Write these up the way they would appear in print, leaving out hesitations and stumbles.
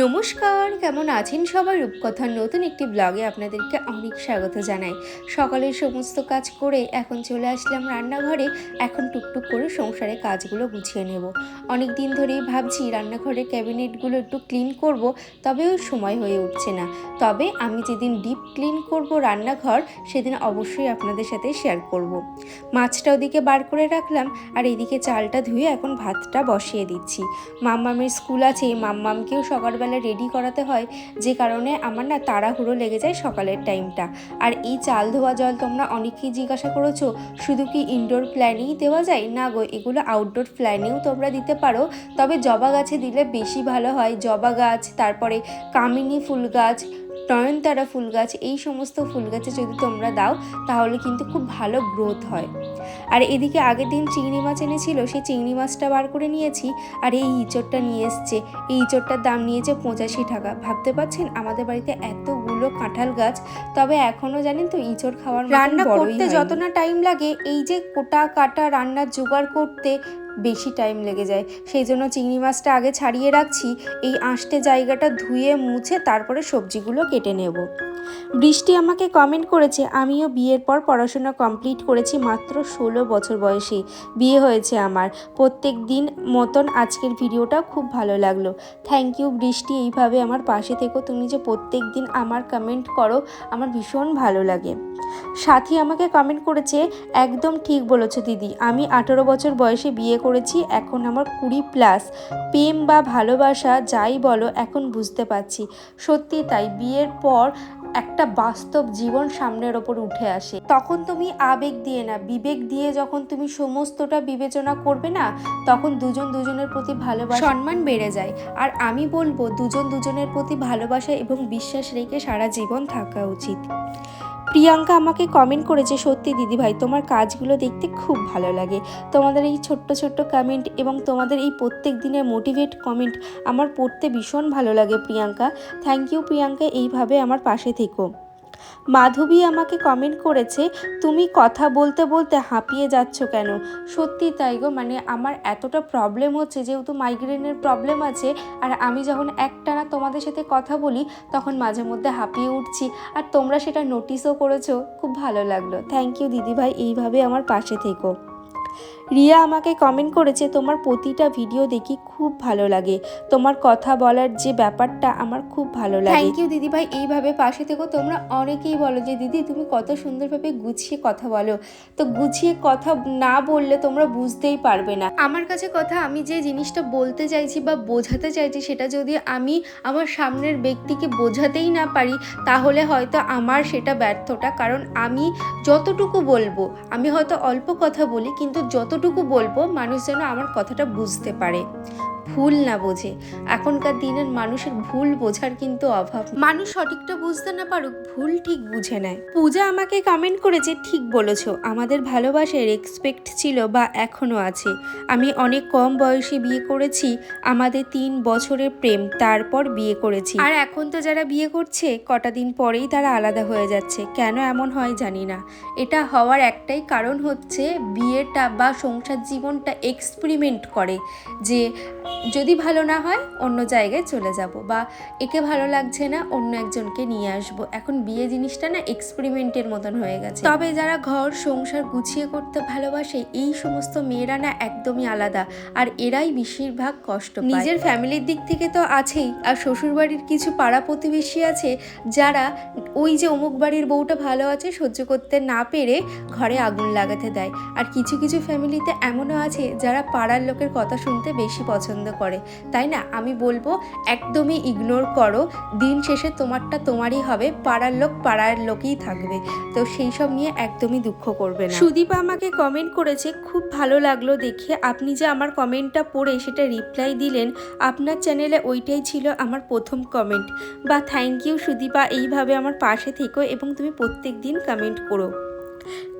নমস্কার, কেমন আছেন সবাই? রূপকথার নতুন একটি ব্লগে আপনাদেরকে অনেক স্বাগত জানাই। সকালের সমস্ত কাজ করে এখন চলে আসলাম রান্নাঘরে। এখন টুকটুক করে সংসারের কাজগুলো গুছিয়ে নেব। অনেক দিন ধরেই ভাবছি রান্নাঘরের ক্যাবিনেটগুলো একটু ক্লিন করব, তবেও সময় হয়ে উঠছে না। তবে আমি যেদিন ডিপ ক্লিন করব রান্নাঘর, সেদিন অবশ্যই আপনাদের সাথে শেয়ার করব। মাছটা ওদিকে বার করে রাখলাম, আর এদিকে চালটা ধুয়ে এখন ভাতটা বসিয়ে দিচ্ছি। মাম্মামের স্কুল আছে, মাম্মামকেও সকালবেলা রেডি করাতে হয়, যে কারণে আমার না তাড়াহুড়ো লেগে যায় সকালের টাইমটা। আর এই চাল ধোয়া জল তোমরা অনেকেই জিজ্ঞাসা করেছো, শুধু কি ইনডোর প্ল্যানেই দেওয়া যায়? না গো, এগুলো আউটডোর প্ল্যানেও তোমরা দিতে পারো, তবে জবা গাছে দিলে বেশি ভালো হয়। জবা গাছ, তারপরে কামিনী ফুল গাছ, নয়নতারা ফুল গাছ, এই সমস্ত ফুল গাছে যদি তোমরা দাও তাহলে কিন্তু খুব ভালো গ্রোথ হয়। আর এদিকে আগের দিন চিংড়ি মাছ এনেছিল, সেই চিংড়ি মাছটা বার করে নিয়েছি। আর এই ইঁচড়টা নিয়ে এসছে, এই ইঁচড়টার দাম নিয়েছে 85 টাকা। ভাবতে পারছেন আমাদের বাড়িতে এতগুলো কাঁঠাল গাছ, তবে এখনও জানেন তো ইঁচড় খাওয়ার রান্না করতে যত না টাইম লাগে, এই যে কোটা কাটা রান্নার জোগাড় করতে বেশি টাইম লেগে যায়। সেই জন্য চিংড়ি মাছটা আগে ছাড়িয়ে রাখছি, এই আঁশটে জায়গাটা ধুয়ে মুছে তারপরে সবজিগুলো কেটে নেব। বৃষ্টি আমাকে কমেন্ট করেছে, আমিও বিয়ের পর পড়াশোনা কমপ্লিট করেছি, মাত্র 16 বছর বয়সে বিয়ে হয়েছে আমার। প্রত্যেক দিন মতন আজকের ভিডিওটা খুব ভালো লাগলো। থ্যাংক ইউ বৃষ্টি, এইভাবে আমার পাশে থেকো। তুমি যে প্রত্যেক দিন আমার কমেন্ট করো, আমার ভীষণ ভালো লাগে। সাথী আমাকে কমেন্ট করেছে, একদম ঠিক বলেছো দিদি, আমি 18 বছর বয়সে বিয়ে করেছি, এখন আমার 20+। প্রেম বা ভালোবাসা যাই বলো, এখন বুঝতে পারছি। সত্যি তাই, বিয়ের পর একটা বাস্তব জীবন সামনের ওপর উঠে আসে। তখন তুমি আবেগ দিয়ে না, বিবেক দিয়ে যখন তুমি সমস্তটা বিবেচনা করবে না, তখন দুজন দুজনের প্রতি ভালোবাসা, সম্মান বেড়ে যায়। আর আমি বলবো, দুজন দুজনের প্রতি ভালোবাসা এবং বিশ্বাস রেখে সারা জীবন থাকা উচিত। প্রিয়াঙ্কা আমাকে কমেন্ট করেছে, সত্যি দিদিভাই তোমার কাজগুলো দেখতে খুব ভালো লাগে। তোমাদের এই ছোট্ট ছোট্ট কমেন্ট এবং তোমাদের এই প্রত্যেক দিনের মোটিভেট কমেন্ট আমার পড়তে ভীষণ ভালো লাগে প্রিয়াঙ্কা। থ্যাংক ইউ প্রিয়াঙ্কা, এইভাবে আমার পাশে থেকো। মাধবী আমাকে কমেন্ট করেছে, তুমি কথা বলতে বলতে হাঁপিয়ে যাচ্ছ কেন? সত্যি তাই গো, মানে আমার এতটা প্রবলেম হচ্ছে, যেহেতু মাইগ্রেনের প্রবলেম আছে, আর আমি যখন একটানা তোমাদের সাথে কথা বলি তখন মাঝে মধ্যে হাঁপিয়ে উঠছি, আর তোমরা সেটা নোটিসও করেছো, খুব ভালো লাগলো। থ্যাংক ইউ দিদিভাই, এইভাবে আমার পাশে থেকো। রিয়া আমাকে কমেন্ট করেছে, তোমার প্রতিটা ভিডিও দেখি খুব ভালো লাগে, তোমার কথা বলার যে ব্যাপারটা আমার খুব ভালো লাগে। থ্যাংক ইউ দিদিভাই, এইভাবে পাশে থেকো। তোমরা অনেকেই বলো যে দিদি তুমি কত সুন্দরভাবে গুছিয়ে কথা বলো, তো গুছিয়ে কথা না বললে তোমরা বুঝতেই পারবে না আমার কাছে কথা। আমি যে জিনিসটা বলতে চাইছি বা বোঝাতে চাইছি, সেটা যদি আমি আমার সামনের ব্যক্তিকে বোঝাতেই না পারি, তাহলে হয়তো আমার সেটা ব্যর্থতা। কারণ আমি যতটুকু বলবো, আমি হয়তো অল্প কথা বলি, কিন্তু যতটুকু বলবো মানুষ যেন আমার কথাটা বুঝতে পারে, ভুল না বোঝে। এখনকার দিনের মানুষের ভুল বোঝার কিন্তু অভাব, মানুষ সঠিকটা বুঝতে না পারুক, ভুল ঠিক বুঝে নেয়। পূজা আমাকে কমেন্ট করেছে, ঠিক বলেছো, আমাদের ভালোবাসায় রেসপেক্ট ছিল বা এখনো আছে। আমি অনেক কম বয়সে বিয়ে করেছি, আমাদের 3 বছরের প্রেম, তারপর বিয়ে করেছি। আর এখন তো যারা বিয়ে করছে কটা দিন পরেই তারা আলাদা হয়ে যাচ্ছে। কেন এমন হয় জানি না। এটা হওয়ার একটাই কারণ হচ্ছে, বিয়েটা বা সংসার জীবনটা এক্সপেরিমেন্ট করে, যে যদি ভালো না হয় অন্য জায়গায় চলে যাব, বা একে ভালো লাগছে না অন্য একজনকে নিয়ে আসব। এখন বিয়ে জিনিসটা না এক্সপেরিমেন্টের মতন হয়ে গেছে। তবে যারা ঘর সংসার গুছিয়ে করতে ভালোবাসে, এই সমস্ত মেয়েরা না একদমই আলাদা, আর এরাই বেশিরভাগ কষ্ট পায়। নিজের ফ্যামিলির দিক থেকে তো আছেই, আর শ্বশুরবাড়ির কিছু পাড়া প্রতিবেশী আছে যারা ওই যে অমুক বাড়ির বউটা ভালো আছে সহ্য করতে না পেরে ঘরে আগুন লাগাতে দেয়। আর কিছু কিছু ফ্যামিলিতে এমনও আছে যারা পাড়ার লোকের কথা শুনতে বেশি পছন্দ করে, তাই না? আমি বলবো একদমই ইগনোর করো, দিন শেষে তোমারটা তোমারই হবে, পাড়ার লোক পাড়ার লোকই থাকবে, তো সেই সব নিয়ে একদমই দুঃখ করবে না। সুদীপা আমাকে কমেন্ট করেছে, খুব ভালো লাগলো দেখে, আপনি যে আমার কমেন্টটা পড়ে সেটা রিপ্লাই দিলেন, আপনার চ্যানেলে ওইটাই ছিল আমার প্রথম কমেন্ট। বা থ্যাংক ইউ সুদীপা, এইভাবে আমার পাশে থেকো এবং তুমি প্রত্যেক দিন কমেন্ট করো।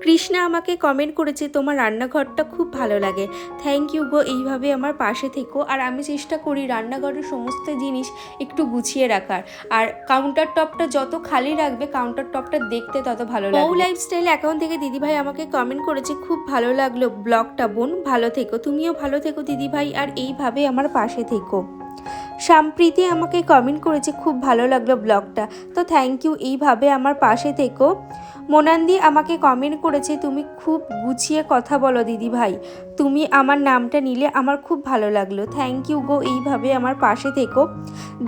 কৃষ্ণা আমাকে কমেন্ট করেছে, তোমার রান্নাঘরটা খুব ভালো লাগে। থ্যাংক ইউ গো, এইভাবে আমার পাশে থেকো। আর আমি চেষ্টা করি রান্নাঘরের সমস্ত জিনিস একটু গুছিয়ে রাখার, আর কাউন্টার টপটা যত খালি রাখবে কাউন্টার টপটা দেখতে তত ভালো লাগবে। ও লাইফস্টাইল অ্যাকাউন্ট থেকে দিদিভাই আমাকে কমেন্ট করেছে, খুব ভালো লাগলো ব্লগটা বোন, ভালো থেকো। তুমিও ভালো থেকো দিদিভাই, আর এইভাবে আমার পাশে থেকো। সাম্প্রীতি আমাকে কমেন্ট করেছে খুব ভালো লাগলো ব্লগটা, তো থ্যাংক ইউ, এইভাবে আমার পাশে থেকো। মোনান্দি আমাকে কমেন্ট করেছে তুমি খুব গুছিয়ে কথা বলো দিদি ভাই, তুমি আমার নামটা নিলে আমার খুব ভালো লাগলো, থ্যাংক ইউ গো, এইভাবে আমার পাশে থেকো।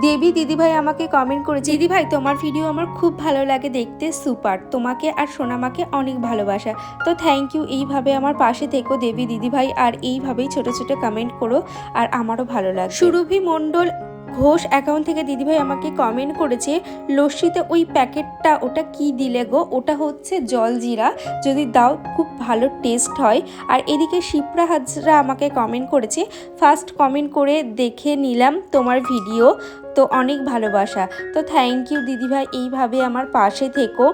দেবী দিদিভাই আমাকে কমেন্ট করেছে দিদিভাই তোমার ভিডিও আমার খুব ভালো লাগে দেখতে, সুপার, তোমাকে আর সোনামাকে অনেক ভালোবাসা। তো থ্যাংক ইউ, এইভাবে আমার পাশে থেকো দেবী দিদিভাই, আর এইভাবেই ছোট ছোট কমেন্ট করো, আর আমারও ভালো লাগে। সুরভি মণ্ডল ঘোষ অ্যাকাউন্ট থেকে দিদিভাই আমাকে কমেন্ট করেছে লস্যিতে ওই প্যাকেটটা ওটা কি দিলে গো, ওটা হচ্ছে জলজিরা, যদি দাও খুব ভালো টেস্ট হয়। আর এদিকে শিপ্রা হাজরা আমাকে কমেন্ট করেছে ফার্স্ট কমেন্ট করে দেখে নিলাম তোমার ভিডিও, তো অনেক ভালোবাসা। তো থ্যাংক ইউ দিদিভাই, এইভাবে আমার পাশে থেকো।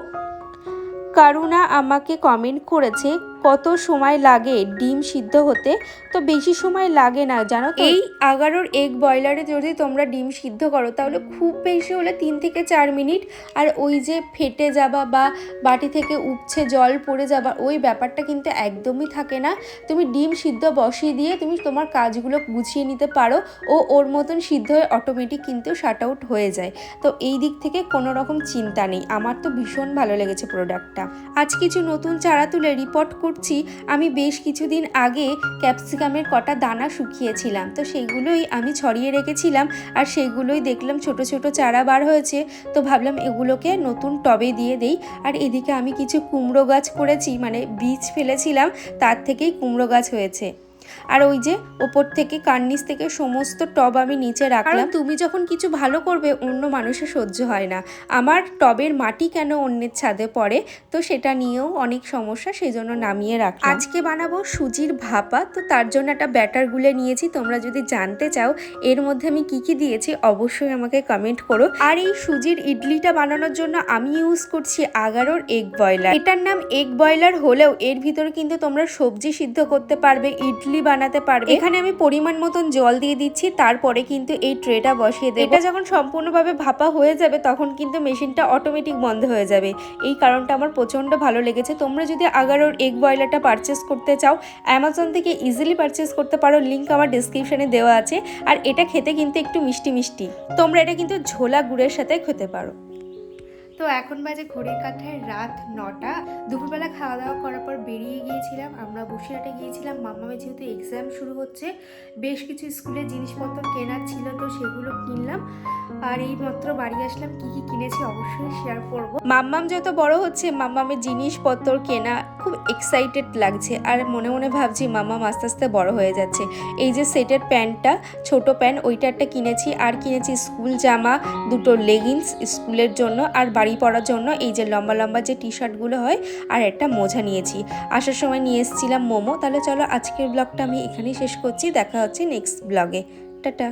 কারুণা আমাকে কমেন্ট করেছে কত সময় লাগে ডিম সিদ্ধ হতে, তো বেশি সময় লাগে না জানো তো। এই 11 এগ বয়লারে যদি তোমরা ডিম সিদ্ধ করো তাহলে খুব বেশি হলে 3 থেকে 4 মিনিট, আর ওই যে ফেটে যাবা বা বাটি থেকে উপছে জল পড়ে যাবা ওই ব্যাপারটা কিন্তু একদমই থাকে না। তুমি ডিম সিদ্ধ বসিয়ে দিয়ে তুমি তোমার কাজগুলো গুছিয়ে নিতে পারো, ও ওর মতন সিদ্ধ হয়ে অটোমেটিক কিন্তু শাট আউট হয়ে যায়। তো এই দিক থেকে কোনো রকম চিন্তা নেই, আমার তো ভীষণ ভালো লেগেছে প্রোডাক্টটা। আজ কিছু নতুন চারা তুলে রিপোর্ট করছি। আমি বেশ কিছুদিন আগে ক্যাপসিকামের কটা দানা শুকিয়েছিলাম, তো সেগুলোই আমি ছড়িয়ে রেখেছিলাম, আর সেগুলোই দেখলাম ছোট ছোট চারা বার হয়েছে, তো ভাবলাম এগুলোকে নতুন টবে দিয়ে দেই। আর এদিকে আমি কিছু কুমড়ো গাছ করেছি, মানে বীজ ফেলেছিলাম তার থেকেই কুমড়ো গাছ হয়েছে। আর ওই যে ওপর থেকে কার্নিস থেকে সমস্ত টব আমি নিচে রাখলাম। তুমি যখন কিছু ভালো করবে অন্য মানুষের সহ্য হয় না, আমার টবের মাটি কেন অন্যের ছাদে পড়ে, তো সেটা নিয়েও অনেক সমস্যা, সেই জন্য নামিয়ে রাখলাম। আজকে বানাবো সুজির ভাপা, তো তার জন্য একটা ব্যাটার গুলে নিয়েছি। তোমরা যদি জানতে চাও এর মধ্যে আমি কি কি দিয়েছি অবশ্যই আমাকে কমেন্ট করো। আর এই সুজির ইডলিটা বানানোর জন্য আমি ইউজ করছি 11 এগ বয়লার। এটার নাম এগ বয়লার হলেও এর ভিতরে কিন্তু তোমরা সবজি সিদ্ধ করতে পারবে, ইডলি বানাতে পারবে। এখানে আমি পরিমাণ মতন জল দিয়ে দিচ্ছি, তারপরে কিন্তু এই ট্রেটা বসিয়ে দেব। এটা যখন সম্পূর্ণভাবে ভাপা হয়ে যাবে তখন কিন্তু মেশিনটা অটোমেটিক বন্ধ হয়ে যাবে। এই কারণটা আমার প্রচন্ড ভালো লেগেছে। তোমরা যদি 11 এগ বয়লারটা পারচেস করতে চাও অ্যামাজন থেকে ইজিলি পারচেস করতে পারো, লিঙ্ক আমার ডেসক্রিপশনে দেওয়া আছে। আর এটা খেতে কিন্তু একটু মিষ্টি মিষ্টি, তোমরা এটা কিন্তু ঝোলা গুড়ের সাথে খেতে পারো। তো এখন বাজে ঘড়ির কাঁটায় রাত 9টা। দুপুরবেলা খাওয়া দাওয়া করার পর বেরিয়ে গিয়েছিলাম, আমরা বসিরহাটে গিয়েছিলাম। মামামের যেহেতু এক্সাম শুরু হচ্ছে, বেশ কিছু স্কুলের জিনিসপত্র কেনার ছিল, তো সেগুলো কিনলাম। আর এই মাত্র বাড়ি আসলাম, কি কি কিনেছি অবশ্যই শেয়ার করব। মাম্মাম যত বড় হচ্ছে মাম্মামের জিনিসপত্র কেনা খুব এক্সাইটেড লাগছে, আর মনে মনে ভাবছি মাম্মাম আস্তে আস্তে বড় হয়ে যাচ্ছে। এই যে সেটের প্যান্টটা, ছোট প্যান্ট, ওইটা একটা কিনেছি। আর কিনেছি স্কুল জামা, দুটো লেগিংস স্কুলের জন্য, আর বাড়ি পরার জন্য এই যে লম্বা লম্বা যে টি শার্টগুলো হয়, আর একটা মোজা নিয়েছি। আসার সময় নিয়ে এসেছিলাম মোমো। তাহলে চলো আজকের ব্লগটা আমি এখানেই শেষ করছি, দেখা হচ্ছে নেক্সট ব্লগে, টাটা।